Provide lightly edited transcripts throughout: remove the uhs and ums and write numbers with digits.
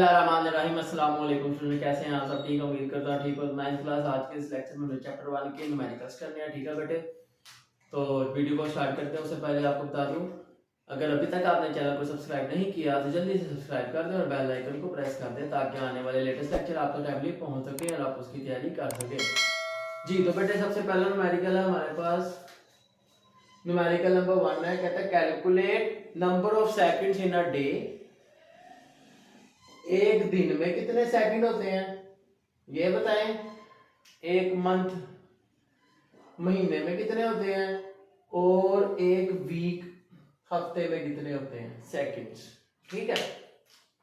बिस्मिल्लाहिर्रहमानिर्रहीम। अस्सलाम वालेकुम स्टूडेंट, कैसे हैं आप सब? ठीक है, उम्मीद करता हूँ ठीक हो। 9th क्लास आज के इस लेक्चर में चैप्टर 1 के न्यूमेरिकल्स करने हैं। ठीक है बेटे, तो वीडियो को स्टार्ट करते हैं। उससे पहले आपको बता दूं, अगर अभी तक आपने चैनल को सब्सक्राइब नहीं किया तो जल्दी से सब्सक्राइब कर दें और बेल आइकन को प्रेस कर दें ताकि आने वाले लेटेस्ट लेक्चर आप तक टाइमली पहुंच सके और आप उसकी तैयारी कर सके। जी तो बेटे, सबसे पहला न्यूमेरिकल है हमारे पास, न्यूमेरिकल नंबर 1 है। कहता है calculate number of seconds in a day. एक दिन में कितने सेकंड होते हैं ये बताएं। एक मंथ महीने में कितने होते हैं, और एक वीक हफ्ते में कितने होते हैं सेकंड्स। ठीक है,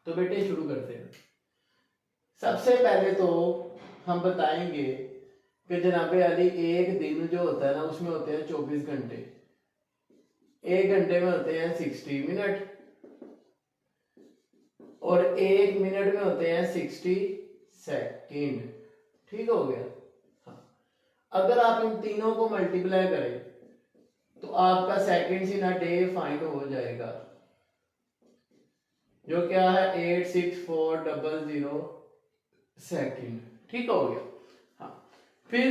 तो बेटे शुरू करते हैं। सबसे पहले तो हम बताएंगे कि जनाबे अली एक दिन जो होता है ना उसमें होते हैं 24 घंटे। एक घंटे में होते हैं 60 मिनट और एक मिनट में होते हैं 60 सेकंड। ठीक हो गया। हाँ, अगर आप इन तीनों को मल्टीप्लाई करें तो आपका seconds in a day find हो जाएगा, जो क्या है 86400 सेकंड। ठीक हो गया। हाँ, फिर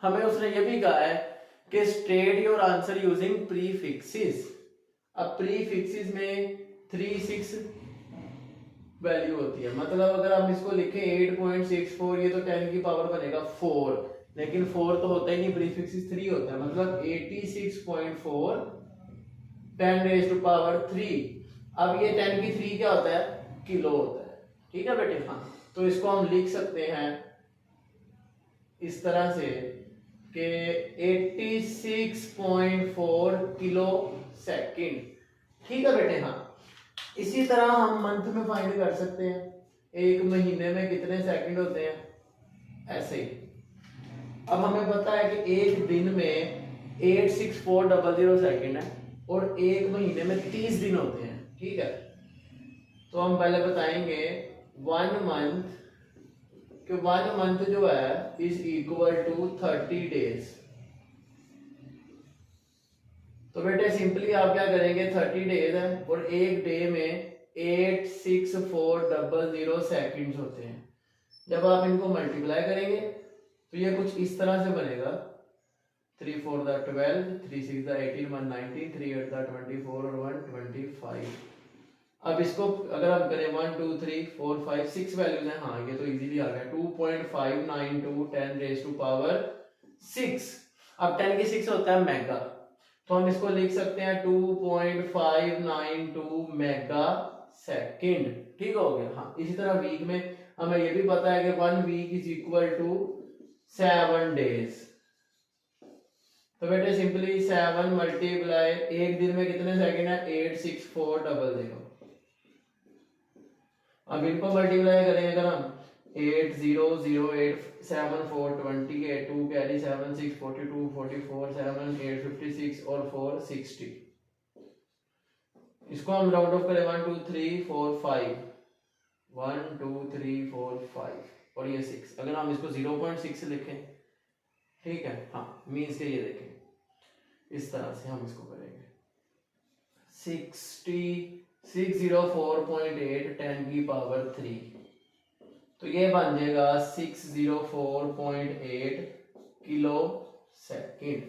हमें उसने ये भी कहा है कि state your answer using prefixes. अब प्रीफिक्सेस में 36 वैल्यू होती है, मतलब अगर हम इसको लिखें 8.64, ये तो 10 की पावर बनेगा 4, लेकिन 4 तो होता ही नहीं, प्रीफिक्स 3 होता है, मतलब 86.4 10 रेज टू पावर 3। अब ये 10 की 3 क्या होता है, किलो होता है। ठीक है बेटे। हाँ, तो इसको हम लिख सकते हैं इस तरह से कि 86.4 किलो सेकंड। ठीक है बेटे। हाँ, इसी तरह हम मंथ में फाइंड कर सकते हैं, एक महीने में कितने सेकंड होते हैं, ऐसे ही। अब हमें पता है कि एक दिन में 86400 सेकंड है और एक महीने में 30 दिन होते हैं। ठीक है, तो हम पहले बताएंगे 1 मंथ, कि 1 मंथ जो है इज इक्वल टू 30 डेज। तो बेटे सिंपली आप क्या करेंगे, 30 डेज है और एक डे में 86400 सेकंड्स होते हैं। जब आप इनको मल्टीप्लाई करेंगे तो ये कुछ इस तरह से बनेगा, 3 4 12, 3 6 18, 1 19, 3 8 24 और 1 25। अब इसको अगर हम करें 1 2 3 4 5 6 वैल्यूज हैं। हाँ, ये तो इजीली आ गया, 2.592 10 रेज टू पावर 6। अब 10 की 6 होता है मेगा, तो हम इसको लिख सकते हैं 2.592 मेगा सेकंड। ठीक हो गया। हाँ, इसी तरह वीक में हमें यह भी पता है कि 1 week is equal to 7 days. तो बेटे सिंपली 7 मल्टीप्लाई, एक दिन में कितने सेकंड है, 86400। अब इनको मल्टीप्लाई करेंगे अगर हम 8008 7 4 28 2 कैरी 7 6 42 44 7 8 56 और 4 60। इसको हम राउंड ऑफ करें 1 2 3 4 5, 1 2 3 4 5 और ये 6। अगर हम इसको 0.6 लिखें, ठीक है। हाँ, मीन्स के ये देखें इस तरह से हम इसको करेंगे 604.8 10 की पावर 3, तो ये बन जाएगा 604.8 किलो सेकंड।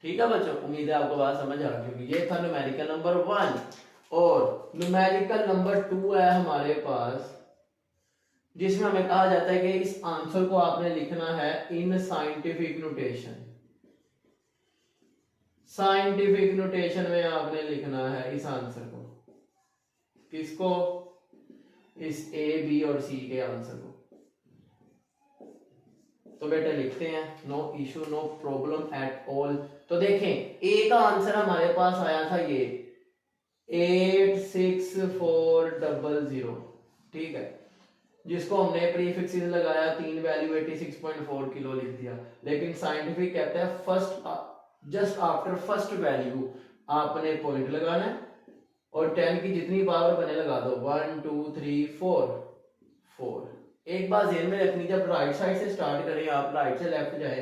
ठीक है बच्चों, उम्मीद है आपको बात समझ आ गई होगी। ये था न्यूमेरिकल नंबर 1। और न्यूमेरिकल नंबर 2 है हमारे पास, जिसमें हमें कहा जाता है कि इस आंसर को आपने लिखना है in scientific notation. Scientific notation में आपने लिखना है इस आंसर को। किसको, इस ए बी और सी के आंसर को। तो बेटा लिखते हैं, no issue no problem at all. तो देखें, ए का आंसर हमारे पास आया था ये 86400। ठीक है, जिसको हमने प्रीफिक्सेस लगाया, 3 वैल्यू 86.4 किलो लिख दिया। लेकिन साइंटिफिक कहता है first just after first value आपने पॉइंट लगाना है और 10 की जितनी पावर बने लगा दो, 1 2 3 4 4। एक बात ध्यान में रखनी, जब राइट साइड से स्टार्ट करें, आप राइट से लेफ्ट जाए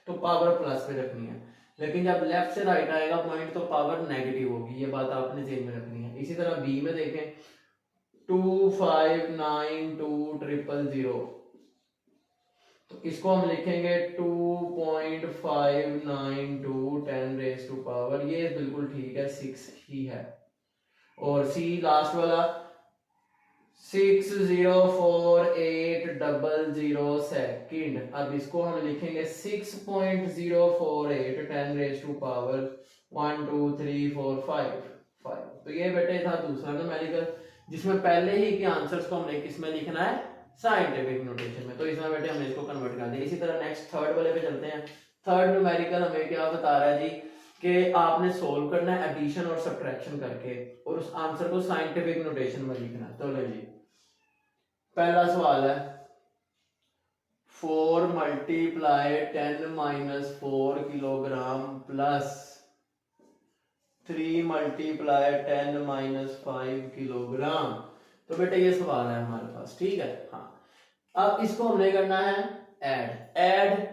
तो पावर प्लस पे रखनी है, लेकिन जब लेफ्ट से राइट आएगा पॉइंट तो पावर नेगेटिव होगी। ये बात आपने ध्यान में रखनी है। इसी तरह बी में देखें, 2592000। तो इसको हम लिखेंगे 2.592 10⁻⁴, ये बिल्कुल ठीक है, 6 ही है। और सी लास्ट वाला 604800 सेकेंड। अब इसको हम लिखेंगे 6.048 10⁻⁴ 1 2 3 4 5। तो ये बेटे था दूसरा न्यूमेरिकल, जिसमें पहले ही के आंसर्स को हमने किस में लिखना है, साइंटिफिक नोटेशन में। तो इसमें बेटे हमने इसको कन्वर्ट कर दिया। इसी तरह नेक्स्ट थर्ड वाले पे चलते हैं। थर्ड न्यूमेरिकल हमें क्या बता रहा है जी, कि आपने सोल्व करना है एडिशन और सब्ट्रैक्शन करके, और उस आंसर को साइंटिफिक नोटेशन में लिखना है। तो लो जी, पहला सवाल है 4 × 10⁻⁴ किलोग्राम प्लस 3 × 10⁻⁵ किलोग्राम। तो बेटे ये सवाल है हमारे पास, ठीक है। हाँ, अब इसको हमने करना है ऐड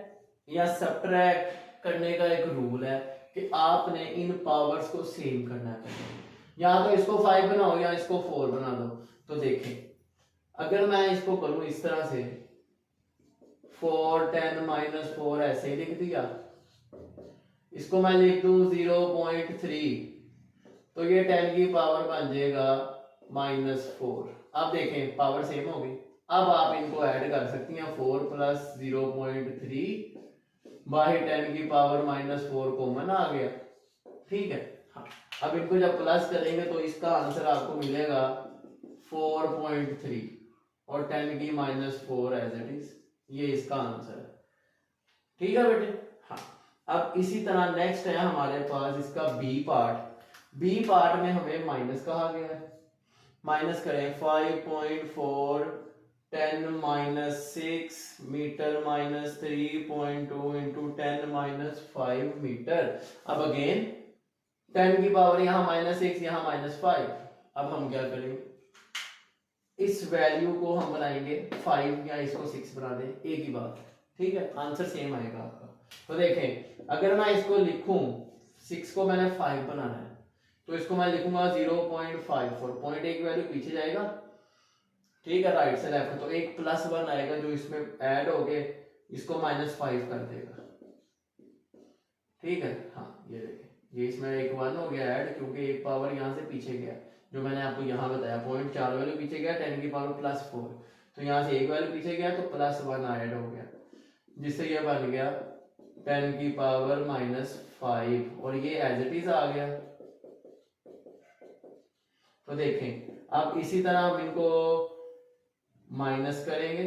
या सब्ट्रैक्ट करने का एक रूल है कि आपने इन पावर्स को सेम करना है। या तो इसको 5 बनाओ या इसको 4 बना दो। तो देखें, अगर मैं इसको करूं इस तरह से 4 10⁻⁴ ऐसे ही लिख दिया, इसको मैं लिख दूं 0.3, तो ये 10 की पावर बन जाएगा -4। अब देखें पावर सेम होगी। अब आप इनको ऐड कर सकती हैं, 4 + 0.3 बाई 10 की पावर -4 कॉमन आ गया, ठीक है। हाँ, अब इनको जब प्लस करेंगे तो इसका आंसर आपको मिलेगा 4.3 और 10 की -4 एज इट इज, ये इसका आंसर है, ठीक है बेटे। हाँ, अब इसी तरह नेक्स्ट है हमारे पास इसका बी पार्ट। बी पार्ट में हमें माइनस कहा गया है, माइनस करें 5.4 10⁻⁶ मीटर -3.2 × 10⁻⁵ मीटर। अब अगेन 10 की पावर यहाँ -6 यहाँ -5। अब हम क्या करेंगे, इस वैल्यू को हम बनाएंगे 5 या इसको 6 बना दें, एक ही बात, ठीक है, आंसर सेम आएगा आपका। तो देखें, अगर मैं इसको लिखूं 6 को मैंने 5 बनाना है, तो इसको मैं लिखूंगा 0.54, पॉइंट एक वैल्यू पीछे जाएगा, ठीक है, राइट से लेफ्ट, तो एक +1 आएगा जो इसमें ऐड हो गए, इसको -5 कर देगा, ठीक है। हाँ, ये देखें, ये इसमें एक 1 हो गया ऐड, क्योंकि एक पावर यहाँ से पीछे गया, जो मैंने आपको यहाँ बताया 0.4 वैल्यू पीछे गया, 10 की पावर +4, तो यहाँ से एक वैल्यू पीछे गया तो +1 ऐड हो गया, जिससे ये बन गया 10 की पावर -5, और ये एज इट इज आ गया। तो देखें, अब इसी तरह हम इनको माइनस करेंगे,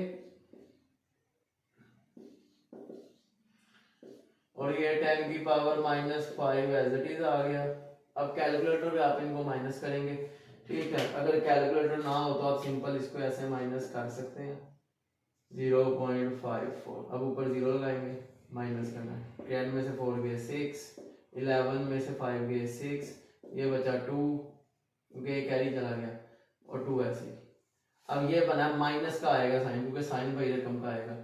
और ये 10 की पावर -5 एज इट इज आ गया। अब कैलकुलेटर पे आप इनको माइनस करेंगे, ठीक है। अगर कैलकुलेटर ना हो तो आप सिंपल इसको ऐसे माइनस कर सकते हैं, 0.54। अब ऊपर 0 लगाएंगे, माइनस करना है, 10 में से 4 गए 6, 11 में से 5 गए 6, ये बचा 2, क्योंकि कैरी चला गया, और 2 ऐसे। अब ये बना माइनस का आएगा साइन, क्योंकि साइन भाई रकम का आएगा,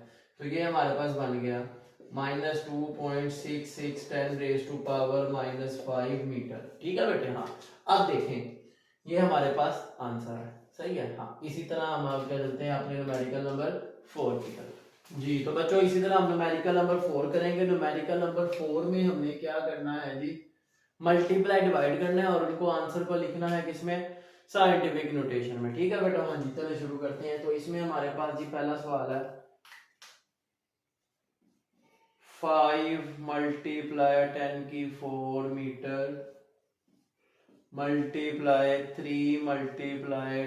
तो ये हमारे पास बन गया -2.66 10⁻⁵ मीटर, ठीक है बेटे। हाँ, अब देखें, ये हमारे पास आंसर है, सही है। हाँ, इसी तरह हम आप क्या चलते हैं अपने न्यूमेरिकल नंबर 4 की तरफ जी। तो बच्चों, इसी तरह हम न्यूमेरिकल नंबर 4 करेंगे। न्यूमेरिकल नंबर 4 में हमने क्या करना है जी, मल्टीप्लाई डिवाइड करना है, और उनको आंसर को लिखना है किसमें, साइंटिफिक नोटेशन में, ठीक है बेटा। हाँ जी, चलिए शुरू करते हैं। तो इसमें हमारे पास जी पहला सवाल है 5 × 10⁴ मीटर मल्टीप्लाई 3 ×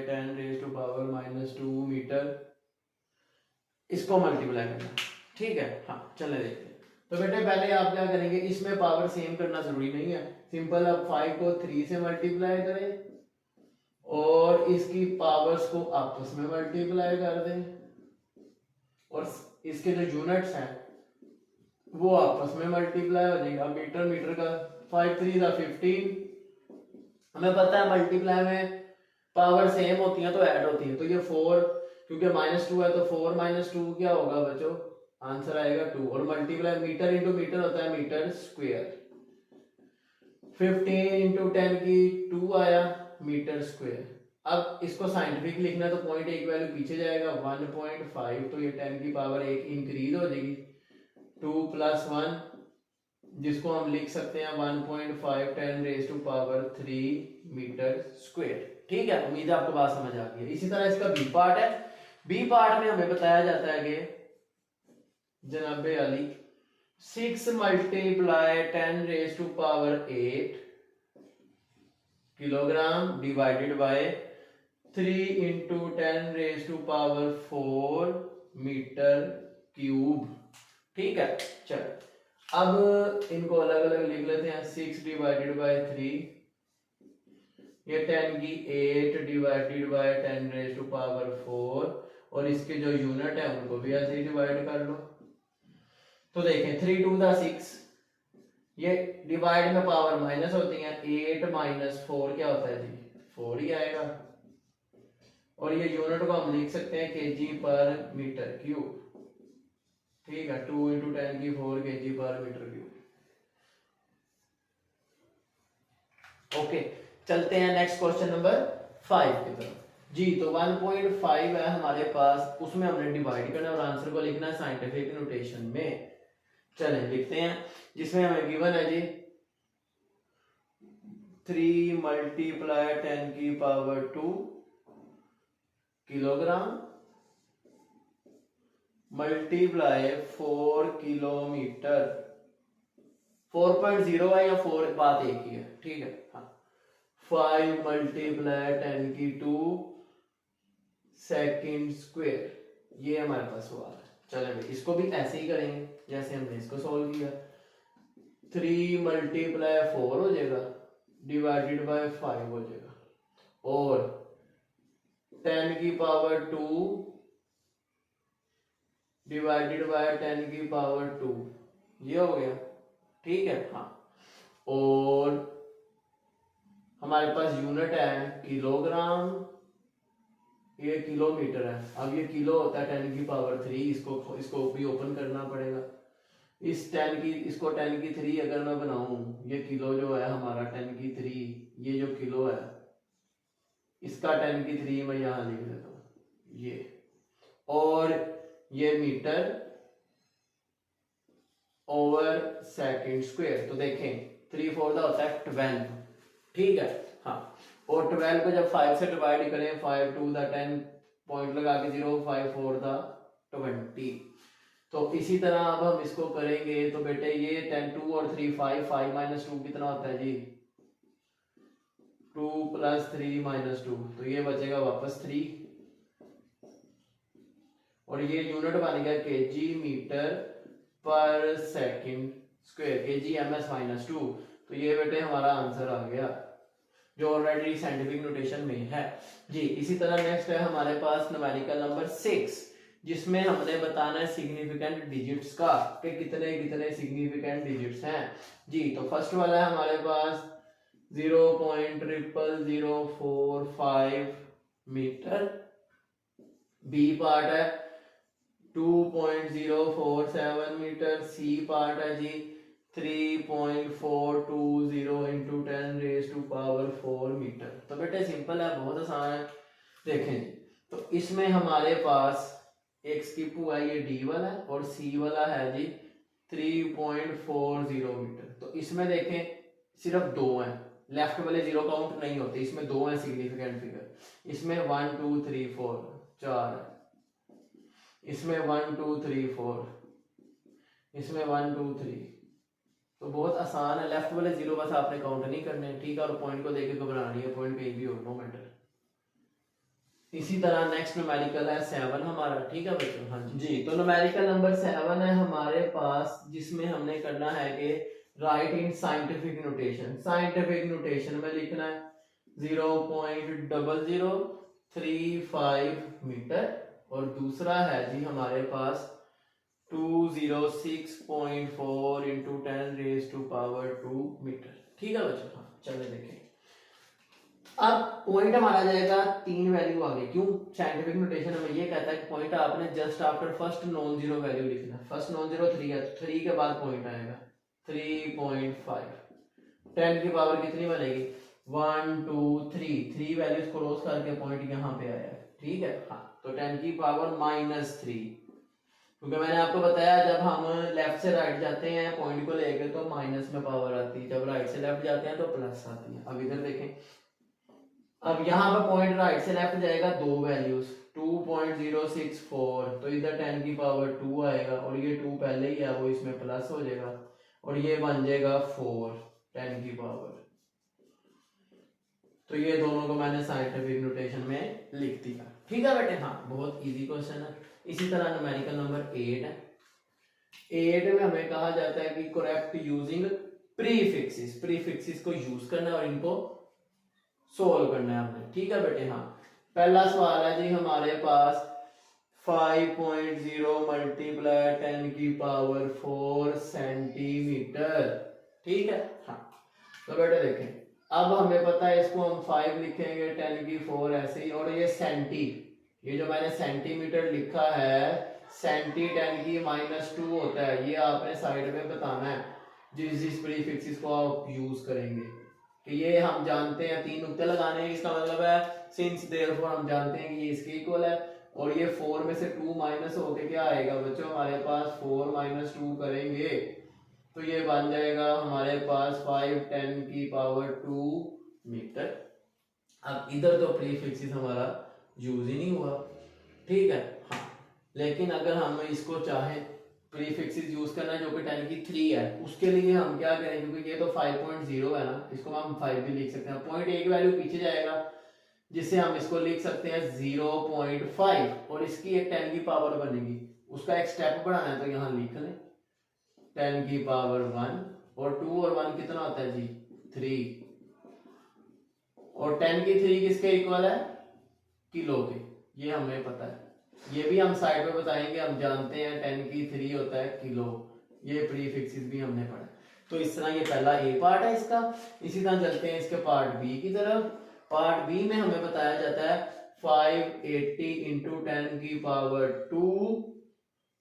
10⁻⁻² मीटर, इसको मल्टीप्लाई करना, ठीक है। हाँ, चले देखते हैं। तो बेटे पहले आप क्या करेंगे, इसमें पावर सेम करना जरूरी नहीं है, सिंपल आप 5 को 3 से मल्टीप्लाई करें और इसकी पावर्स को आपस में मल्टीप्लाई कर दें, और इसके जो यूनिट्स हैं वो आपस में मल्टीप्लाई हो जाएगा। मीटर मीटर का 5 3 15, हमें पता है मल्टीप्लाई में पावर सेम होती है तो ऐड होती है, तो ये 4, क्योंकि -2 है तो 4 - 2 क्या होगा बच्चों, आंसर आएगा 2, और मल्टीप्लाई मीटर इंटू मीटर होता है मीटर स्क्वायर, 15 × 10 की 2 आया मीटर स्क्वायर। अब इसको साइंटिफिक लिखना है तो पॉइंट एक वैल्यू पीछे जाएगा 1.5, तो ये 10 की पावर 1 इंक्रीज हो जाएगी 2 + 1, जिसको हम लिख सकते हैं 1.5 10 raise to power 3 metre square. ठीक है, उम्मीद है आपको बात समझ आ गई है। इसी तरह इसका बी पार्ट है। बी पार्ट में हमें बताया जाता है कि जनाबे अली 6 × 10 raise to power 8 kilogram divided by 3 × 10 raise to power 4 metre cube. ठीक है, चलो अब इनको अलग अलग लिख लेते हैं। 6 डिवाइडेड बाय 3, ये 10 की 8 divided by 10 raise to power 4, और इसके जो यूनिट है उनको भी ऐसे ही डिवाइड कर लो। तो देखें 3 × 2 = 6, ये डिवाइड में पावर माइनस होती है, 8 - 4 क्या होता है जी, 4 ही आएगा। और ये यूनिट को हम लिख सकते हैं kg/m³। ठीक है, 2 × 10 की 4 kg/m³। ओके, चलते हैं नेक्स्ट क्वेश्चन नंबर 5 की तरफ जी। तो 1.5 है हमारे पास, उसमें हमने डिवाइड करना है और आंसर को लिखना है साइंटिफिक नोटेशन में। चलें लिखते हैं, जिसमें हमें गिवन है जी 3 × 10 की पावर 2 किलोग्राम मल्टीप्लाई 4 किलोमीटर। 4.0 है या 4, बात एक ही है। ठीक है, हाँ। 5 × 10 की 2 सेकंड स्क्वायर, ये हमारे पास सवाल है। चलें भाई, इसको भी ऐसे ही करेंगे जैसे हमने इसको सॉल्व किया। 3 × 4 हो जाएगा डिवाइडेड बाय 5 हो जाएगा, और 10 की पावर 2 डिवाइडेड बाय 10 की पावर 2, ये हो गया। ठीक है, हाँ। और हमारे पास यूनिट है किलोग्राम, ये किलोमीटर है। अब ये किलो होता है 10 की पावर 3, इसको भी ओपन करना पड़ेगा। इसको 10 की 3 अगर मैं बनाऊं, ये किलो जो है हमारा 10 की 3, ये जो किलो है इसका 10 की 3 मैं यहां लिख देता हूं ये, और ये मीटर ओवर सेकंड स्क्वायर। तो देखें 3 4 का होता है 12। ठीक है, हाँ। और 12 को जब 5 से डिवाइड करें, 5 2 10 पॉइंट लगा के 0, 5 4 20। तो इसी तरह अब हम इसको करेंगे तो बेटे ये 10 2 और 3 5, 5 - 2 कितना होता है जी, 2 + 3 - 2, तो ये बचेगा वापस 3, और ये यूनिट बन गया kg/सेकंड स्क्वायर, kg/ms - 2। तो ये बेटे हमारा आंसर आ गया, जो ऑलरेडी साइंटिफिक नोटेशन में है जी। इसी तरह नेक्स्ट है हमारे पास न्यूमेरिकल नंबर 6, जिसमें हमने बताना है सिग्निफिकेंट डिजिट्स का, कि कितने कितने सिग्निफिकेंट डिजिट्स हैं जी। तो फर्स्ट वाला है हमारे पास 0.0045 मीटर। बी पार्ट है 2.047 मीटर। सी पार्ट है जी 3.420 × 10 रेज टू पावर 4 मीटर। तो बेटे सिंपल है, बहुत आसान है। देखें जी, तो इसमें हमारे पास एक स्किप हुआ, ये डी वाला है, और सी वाला है जी 3.40 मीटर। तो इसमें देखें सिर्फ 2 हैं, लेफ्ट वाले 0 काउंट नहीं होते, इसमें 2 हैं सिग्निफिकेंट फिगर। इसमें 1 2 3 4 4 है, इसमें 1 2 3 4, इसमें 1 2 3। तो बहुत आसान है, लेफ्ट वाले 0 बस आपने काउंट नहीं करने। ठीक है, और पॉइंट को देके घबराना नहीं है, पॉइंट कहीं भी हो, नो मैटर। इसी तरह नेक्स्ट न्यूमेरिकल है 7 हमारा। ठीक है बच्चों, हाँ जी। तो न्यूमेरिकल नंबर 7 है हमारे पास, जिसमें हमने करना है कि right in scientific notation. Scientific notation में लिखना है 0.0035 मीटर, और दूसरा है जी हमारे पास 206.4 × 10 रेज टू पावर 2 मीटर। ठीक है बच्चों, हाँ चलिए देखें। अब पॉइंट हमारा जाएगा 3 वैल्यू आगे। क्यों? साइंटिफिक नोटेशन हमें ये कहता है कि पॉइंट आपने just after first non zero value लिखना है। फर्स्ट नॉन जीरो 3 है, 3 के बाद पॉइंट आएगा 3.5। 10 की पावर कितनी बनेगी? 1 2 3 वैल्यूज क्रॉस करके पॉइंट यहाँ पे आया है, ठीक है। हाँ तो 10 की पावर -3, क्योंकि मैंने आपको बताया जब हम लेफ्ट से राइट जाते हैं पॉइंट को लेके तो माइनस में पावर आती है, जब राइट से लेफ्ट जाते हैं तो प्लस आती है। अब इधर देखें, अब यहाँ पे पॉइंट राइट से लेफ्ट जाएगा, दो वैल्यूज 2.064, तो इधर 10 की पावर 2 आएगा और ये 2 पहले ही है वो इसमें प्लस हो जाएगा और ये बन जाएगा 4 10 की पावर। तो ये दोनों को मैंने साइंटिफिक नोटेशन में लिख दिया, ठीक है बेटे। हाँ बहुत इजी क्वेश्चन है। इसी तरह न्यूमेरिकल नंबर 8 है। 8 में हमें कहा जाता है कि करेक्ट यूजिंग प्रीफिक्सेस, प्रीफिक्सेस को यूज करना है और इनको सोल्व करना है हमने, ठीक है बेटे। हाँ पहला सवाल है जी हमारे पास 5.0 मल्टीप्लाई 10 की पावर 4 सेंटीमीटर, ठीक है। हाँ तो बेटे देखें, अब हमें पता है इसको हम 5 लिखेंगे, 10 की 4 ऐसे ही, और ये सेंटी, ये जो मैंने सेंटीमीटर लिखा है सेंटी 10 की -2 होता है, ये आपने साइड में बताना है जिस प्रीफिक्सेस को आप यूज करेंगे। कि ये हम जानते हैं 3 नुक्ते लगाने हैं, इसका मतलब है सिंस देयरफॉर हम जानते हैं कि ये इसके इक्वल है, और ये 4 में से 2 माइनस होके क्या आएगा बच्चों हमारे पास 4 - 2 करेंगे तो ये बन जाएगा हमारे पास 5 10 की पावर 2 मीटर। अब इधर तो प्रीफिक्सेस हमारा यूज ही नहीं हुआ, ठीक है। हाँ लेकिन अगर हम इसको चाहें प्रीफिक्सेस यूज करना है जो कि 10 की 3 है, उसके लिए हम क्या करें, क्योंकि ये तो 5.0 है ना, इसको हम 5 भी लिख सकते हैं, पॉइंट एक वैल्यू पीछे जाएगा जिससे हम इसको लिख सकते हैं 0.5 और इसकी एक 10 की पावर बनेगी, उसका एक स्टेप बढ़ाना है तो यहाँ लिख लें 10 की पावर 1 और 2 और 1 कितना होता है जी 3, और 10 की 3 किसके इक्वल है किलो के, ये हमें पता है, ये भी हम साइड में बताएंगे, हम जानते हैं 10 की 3 होता है किलो, ये प्रीफिक्सेस भी हमने पढ़ा। तो इस तरह ये पहला ए पार्ट है इसका। इसी तरह चलते हैं इसके पार्ट बी की तरफ। पार्ट बी में हमें बताया जाता है 580 इंटू 10 की पावर 2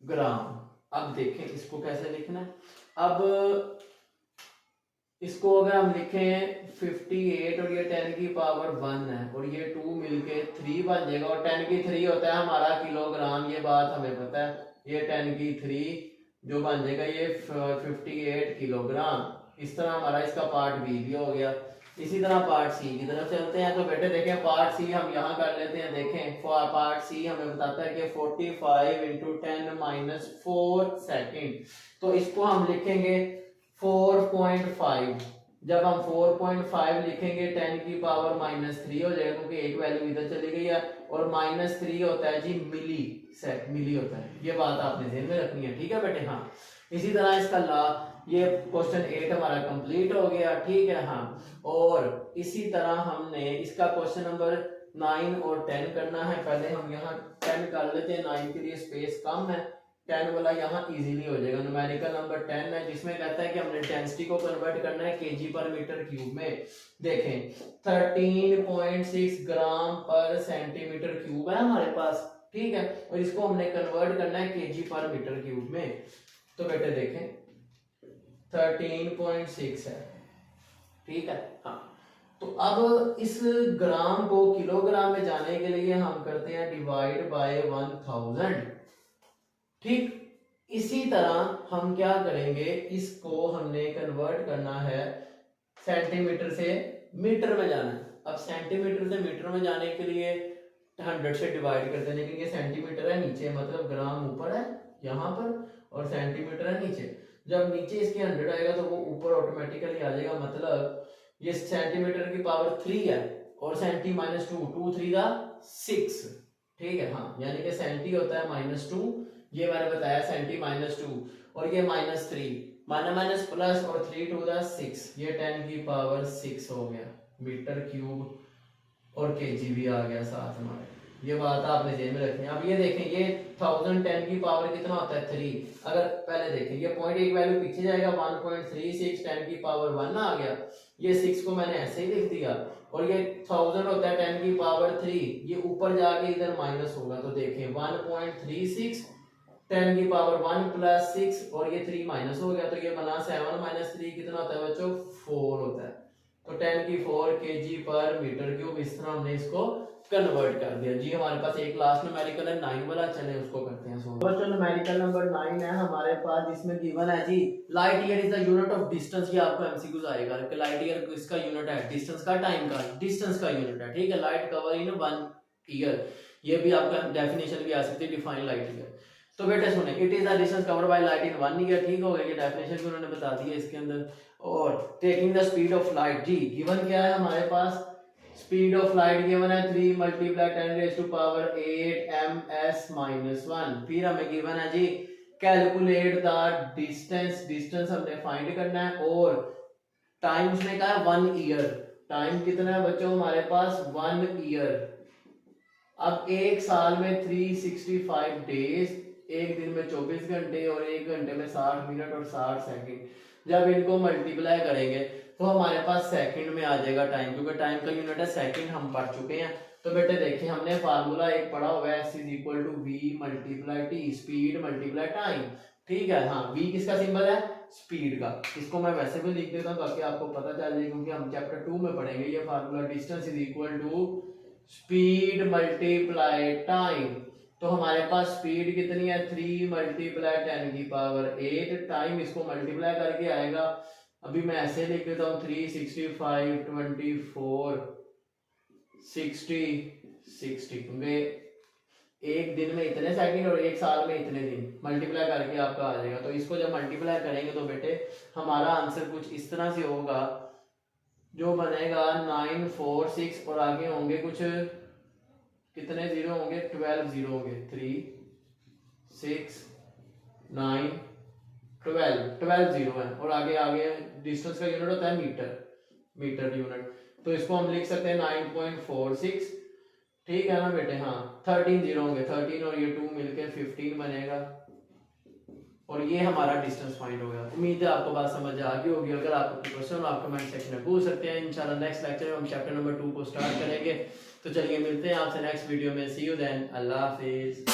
ग्राम। अब देखें इसको कैसे लिखना है। अब इसको अगर हम लिखें 58 और ये 10 की पावर 1 है और ये 2 मिलके 3 बन जाएगा, और 10 की 3 होता है हमारा किलोग्राम, ये बात हमें पता है, ये 10 की 3 जो बन जाएगा ये 58 किलोग्राम। इस तरह हमारा इसका पार्ट बी भी हो गया। इसी तरह पार्ट सी की तरफ चलते हैं। तो बेटे देखें पार्ट सी हम यहाँ कर लेते हैं। देखें पार्ट सी हमें बताता है कि 45 इंटू 10 - 4 सेकेंड, तो इसको हम लिखेंगे 4.5। जब हम 4.5 लिखेंगे 10 की पावर -3 हो जाएगा, क्योंकि एक वैल्यू इधर चली गई है, और -3 होता है जी मिली होता है, ये बात आपने ध्यान में रखनी है, ठीक है बेटे। हाँ इसी तरह इसका ये क्वेश्चन 8 हमारा कंप्लीट हो गया, ठीक है। हाँ और इसी तरह हमने इसका क्वेश्चन नंबर 9 और 10 करना है। पहले हम यहाँ 10 कर लेते हैं, 9 के लिए स्पेस कम है, 10 वाला यहाँ इजीली हो जाएगा। न्यूमेरिकल नंबर 10 है जिसमें कहता है कि हमने डेंसिटी को कन्वर्ट करना है केजी पर मीटर क्यूब में। देखें 13.6 ग्राम पर सेंटीमीटर क्यूब है हमारे पास, ठीक है, और इसको हमने कन्वर्ट करना है केजी पर मीटर क्यूब में। तो बेटे देखें 13.6 है, ठीक है। हाँ तो अब इस ग्राम को किलोग्राम में जाने के लिए हम करते हैं डिवाइड बाय 1000, ठीक। इसी तरह हम क्या करेंगे, इसको हमने कन्वर्ट करना है सेंटीमीटर से मीटर में जाना है। अब सेंटीमीटर से मीटर में जाने के लिए 100 से डिवाइड करते हैं, लेकिन ये सेंटीमीटर है नीचे, मतलब ग्राम ऊपर है यहाँ पर और सेंटीमीटर है नीचे। जब नीचे इसके 100 आएगा तो वो ऊपर ऑटोमेटिकली आ जाएगा, मतलब ये सेंटीमीटर की पावर 3 है और सेंटी -2 3 6, ठीक है। हाँ यानी कि सेंटी होता है -2, ये मैंने बताया सेंटी -2, और ये -3 माइनस प्लस और 3 2 6, ये 10 की पावर 6 हो गया मीटर क्यूब, और केजी भी आ गया साथ हमारे। ये बात आपने ध्यान में रखनी है। अब ये देखें ये 1010 की पावर कितना होता है 3। अगर पहले देखें ये पॉइंट एक वैल्यू पीछे जाएगा 1.36, 10 की पावर 1 आ गया, ये 6 को मैंने ऐसे ही लिख दिया, और ये 1000 होता है 10 की पावर 3, ये ऊपर जाके इधर माइनस होगा। तो देखें 1.36 10 की पावर 1 + 6 और ये 3 माइनस हो गया, तो ये बना 7 - 3 कितना होता है बच्चों 4 होता है। तो 10⁴ kg/m³, इस तरह हमने इसको कन्वर्ट कर दिया जी। हमारे पास एक लास्ट न्यूमेरिकल है 9 वाला, चले उसको करते हैं सॉल्व। फर्स्ट न्यूमेरिकल नंबर 9 है हमारे पास, जिसमें गिवन है जी light year is the unit of distance. ये आपको एमसीक्यूज आएगा कि लाइट ईयर किसका यूनिट है, डिस्टेंस का, टाइम का, डिस्टेंस का यूनिट है, ठीक है। लाइट कवर इन 1 ईयर, ये भी आपका डेफिनेशन भी आ सकती है, डिफाइन लाइट ईयर। तो बेटे सुने, it is the distance covered by light in 1 year, ठीक हो गया, ये डेफिनेशन भी उन्होंने बता दी है इसके अंदर। और taking the speed of light, जी गिवन क्या है हमारे पास, स्पीड ऑफ लाइट गिवन है 3 × 10⁸ ms-1। फिर हमें गिवन है जी कैलकुलेट द डिस्टेंस, डिस्टेंस हमने फाइंड करना है, और टाइम उसने कहा है 1 ईयर। टाइम कितना है बच्चों हमारे पास, 1 ईयर। अब एक साल में 365 डेज, एक दिन में 24 घंटे और एक घंटे में 60 मिनट और 60 सेकंड। जब इनको मल्टीप्लाई करेंगे तो हमारे पास सेकंड में आ जाएगा टाइम, क्योंकि टाइम का यूनिट है सेकंड, हम पढ़ चुके हैं। तो बेटे देखिए हमने फार्मूला एक पढ़ा हुआ है, S = V × T, speed × time, ठीक है। हाँ, V किसका सिंबल है, स्पीड का। इसको मैं वैसे भी लिख देता हूँ ताकि आपको पता चल जाए, क्योंकि हम चैप्टर 2 में पढ़ेंगे ये फार्मूला। Distance = speed × time. तो हमारे पास स्पीड कितनी है, 3 × 10⁸, टाइम इसको मल्टीप्लाई करके आएगा। अभी मैं ऐसे लिख देता हूँ 365 24 60 60, क्योंकि एक दिन में इतने सेकंड और एक साल में इतने दिन, मल्टीप्लाई करके आपका आ जाएगा। तो इसको जब मल्टीप्लाई करेंगे तो बेटे हमारा आंसर कुछ इस तरह से होगा, जो बनेगा 946 और आगे होंगे कुछ कितने जीरो होंगे, 12 जीरो होंगे, 3 6 9 12 जीरो है, और आगे आगे डिस्टेंस का यूनिट होता है मीटर, मीटर यूनिट। तो इसको हम लिख सकते हैं 9.46, ठीक है ना बेटे। हाँ, 13 जीरो होंगे, 13 और ये 2 मिलकर 15 बनेगा, और ये हमारा डिस्टेंस फाइंड हो गया। उम्मीद है आपको बात समझ आ गई होगी। अगर आपको कोई क्वेश्चन हो आप कमेंट सेक्शन में पूछ सकते हैं। इंशाल्लाह नेक्स्ट लेक्चर में हम चैप्टर नंबर 2 को स्टार्ट करेंगे। तो चलिए मिलते हैं आपसे नेक्स्ट वीडियो में। सी यू देन, अल्लाह हाफिज।